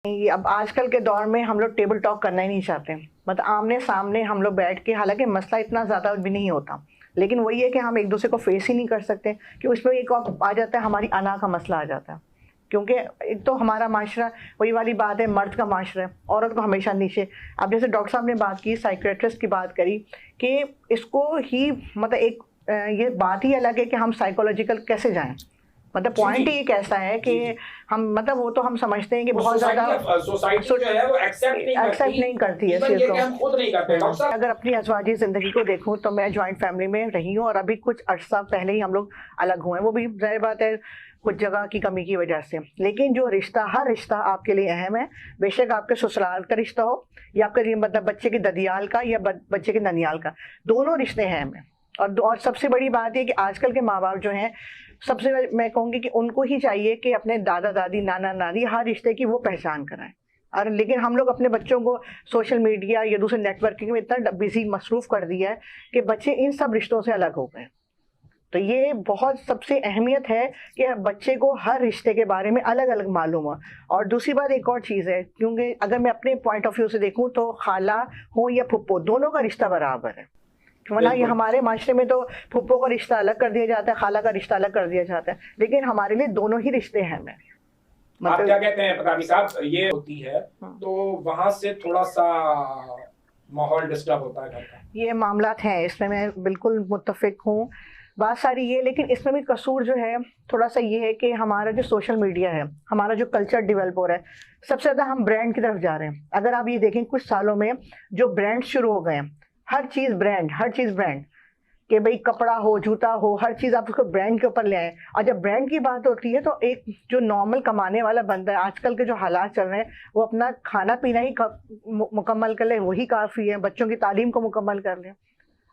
ये अब आजकल के दौर में हम लोग टेबल टॉक करना ही नहीं चाहते। मतलब आमने सामने हम लोग बैठ के, हालांकि मसला इतना ज़्यादा भी नहीं होता, लेकिन वही है कि हम एक दूसरे को फेस ही नहीं कर सकते, कि उसमें एक और आ जाता है, हमारी अना का मसला आ जाता है। क्योंकि एक तो हमारा माशरा वही वाली बात है, मर्द का माशरा है, औरत को हमेशा नीचे। अब जैसे डॉक्टर साहब ने बात की, साइकियाट्रिस्ट की बात करी कि इसको ही मतलब एक ये बात ही अलग है कि हम साइकोलॉजिकल कैसे जाएं। मतलब पॉइंट ही एक ऐसा है कि हम मतलब वो तो हम समझते हैं कि बहुत ज़्यादा सोसाइटी जो है वो एक्सेप्ट नहीं करती है इस इवन चीज़ ये को। कि हम खुद नहीं करते। डॉक्टर साहब अगर अपनी अज़वाजी ज़िंदगी को देखूं तो मैं जॉइंट फैमिली में रही हूँ, और अभी कुछ अर्सा पहले ही हम लोग अलग हुए हैं। वो भी जाहिर बात है कुछ जगह की कमी की वजह से, लेकिन जो रिश्ता, हर रिश्ता आपके लिए अहम है। बेशक आपके ससुराल का रिश्ता हो या आपके मतलब बच्चे के ददियाल का या बच्चे के ननियाल का, दोनों रिश्ते अहम हैं। और सबसे बड़ी बात है कि आजकल के माँ बाप जो हैं, सबसे मैं कहूँगी कि उनको ही चाहिए कि अपने दादा दादी, नाना नानी, हर रिश्ते की वो पहचान कराएं। और लेकिन हम लोग अपने बच्चों को सोशल मीडिया या दूसरे नेटवर्किंग में इतना बिजी मसरूफ़ कर दिया है कि बच्चे इन सब रिश्तों से अलग हो गए। तो ये बहुत सबसे अहमियत है कि बच्चे को हर रिश्ते के बारे में अलग अलग मालूम हो। और दूसरी बात एक और चीज़ है, क्योंकि अगर मैं अपने पॉइंट ऑफ व्यू से देखूँ तो खाला हो या फुप्पो, दोनों का रिश्ता बराबर है। वरना ये हमारे माशरे में तो फुप्पो का रिश्ता अलग कर दिया जाता है, खाला का रिश्ता अलग कर दिया जाता है, लेकिन हमारे लिए दोनों ही रिश्ते हैं। आप क्या कहते हैं पताबी साहब, ये होती है तो वहां से थोड़ा सा माहौल डिस्टर्ब होता है घर का। ये मामलात हैं, इसमें मैं बिल्कुल मुत्तफिक हूँ। बात सारी ये, लेकिन इसमें भी कसूर जो है थोड़ा सा ये है कि हमारा जो सोशल मीडिया है, हमारा जो कल्चर डेवलप हो रहा है, सबसे ज़्यादा हम ब्रांड की तरफ जा रहे हैं। अगर आप ये देखें कुछ सालों में जो ब्रांड शुरू हो गए हैं, हर चीज़ ब्रांड, हर चीज़ ब्रांड, कि भाई कपड़ा हो, जूता हो, हर चीज़ आप उसको ब्रांड के ऊपर ले आए। और जब ब्रांड की बात होती है तो एक जो नॉर्मल कमाने वाला बंदा है, आजकल के जो हालात चल रहे हैं, वो अपना खाना पीना ही मुकम्मल कर ले, वही काफ़ी है, बच्चों की तालीम को मुकम्मल कर ले।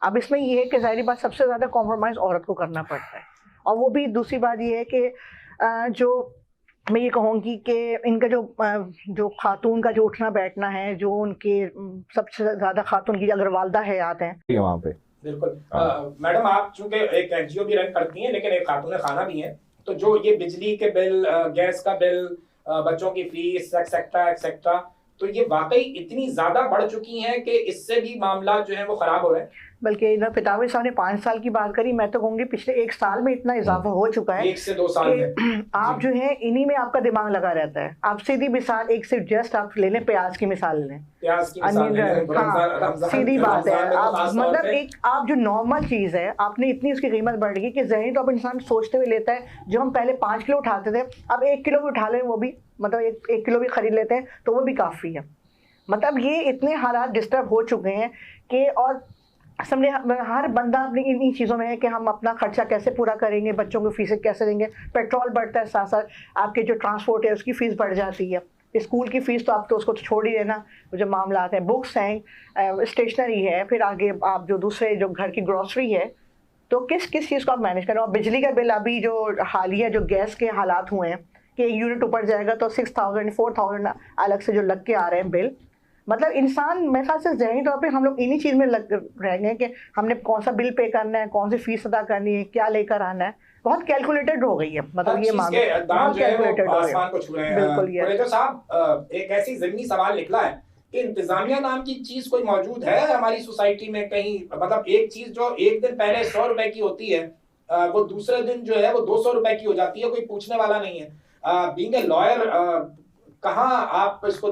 अब इसमें ये है कि ज़ाहिर बात सबसे ज़्यादा कॉम्प्रोमाइज़ औरत को करना पड़ता है। और वो भी दूसरी बात ये है कि जो मैं ये कहूँगी कि इनका जो खातून का जो उठना बैठना है, जो उनके सबसे ज़्यादा खातून की अगर वालदा हयात हैं वहाँ पे। बिल्कुल। मैडम आप चूंकि एक एनजीओ भी रन करती हैं लेकिन एक खातून खाना भी है, तो जो ये बिजली के बिल, गैस का बिल, बच्चों की फीस एक्सेट्रा एक्सेट्रा, तो ये वाकई इतनी ज्यादा बढ़ चुकी हैं कि इससे भी मामला जो है वो खराब हो रहे हैं। बल्कि ना पितावी साहब ने 5 साल की बात करी, मैं तो कहूँगी पिछले 1 साल में इतना इजाफा हो चुका है, 1 से 2 साल में आप जो है इन्हीं में आपका दिमाग लगा रहता है। आप सीधी मिसाल, एक सिर्फ जस्ट आप ले लें, प्याज की मिसाल लें, प्याज की मिसाल लें, हाँ, सीधी बात है। आप मतलब एक आप जो नॉर्मल चीज़ है, आपने इतनी उसकी कीमत बढ़ गई कि ज़हनी तो अब इंसान सोचते हुए लेता है। जो हम पहले 5 किलो उठाते थे, अब 1 किलो भी उठा लें, वो भी मतलब 1 किलो भी खरीद लेते हैं तो वो भी काफ़ी है। मतलब ये इतने हालात डिस्टर्ब हो चुके हैं कि, और सबने, हर बंदा अपनी इन चीज़ों में है कि हम अपना खर्चा कैसे पूरा करेंगे, बच्चों की फीसें कैसे देंगे, पेट्रोल बढ़ता है, साथ साथ आपके जो ट्रांसपोर्ट है उसकी फ़ीस बढ़ जाती है, स्कूल की फ़ीस तो आप तो उसको तो छोड़ ही देना, जो मामला हैं, बुक्स हैं, स्टेशनरी है, फिर आगे आप जो दूसरे जो घर की ग्रॉसरी है, तो किस किस चीज़ को आप मैनेज करें। और बिजली का बिल अभी जो हालिया जो गैस के हालात हुए हैं कि एक यूनिट ऊपर जाएगा तो 6000 4000 अलग से जो लग के आ रहे हैं बिल। मतलब इंसान मेरे ख्याल से ज़हनी तौर पे हम लोग इन्हीं चीज़ में लग रहेंगे कि हमने कौन सा बिल पे करना है, कौन सी फीस अदा करनी है, क्या लेकर आना है। बहुत कैलकुलेटेड हो गई है, मतलब ये मामला बहुत कैलकुलेटेड हो गया। बिल्कुल ये कुरैशी साहब, एक ऐसी ज़मीनी सवाल निकला है कि इंतजामिया नाम की चीज कोई मौजूद है हमारी सोसाइटी में कहीं? मतलब एक चीज जो एक दिन पहले 100 रुपए की होती है, वो दूसरे दिन जो है वो 200 रुपए की हो जाती है, कोई पूछने वाला नहीं है। बीइंग ए लॉयर, कहाँ आप इसको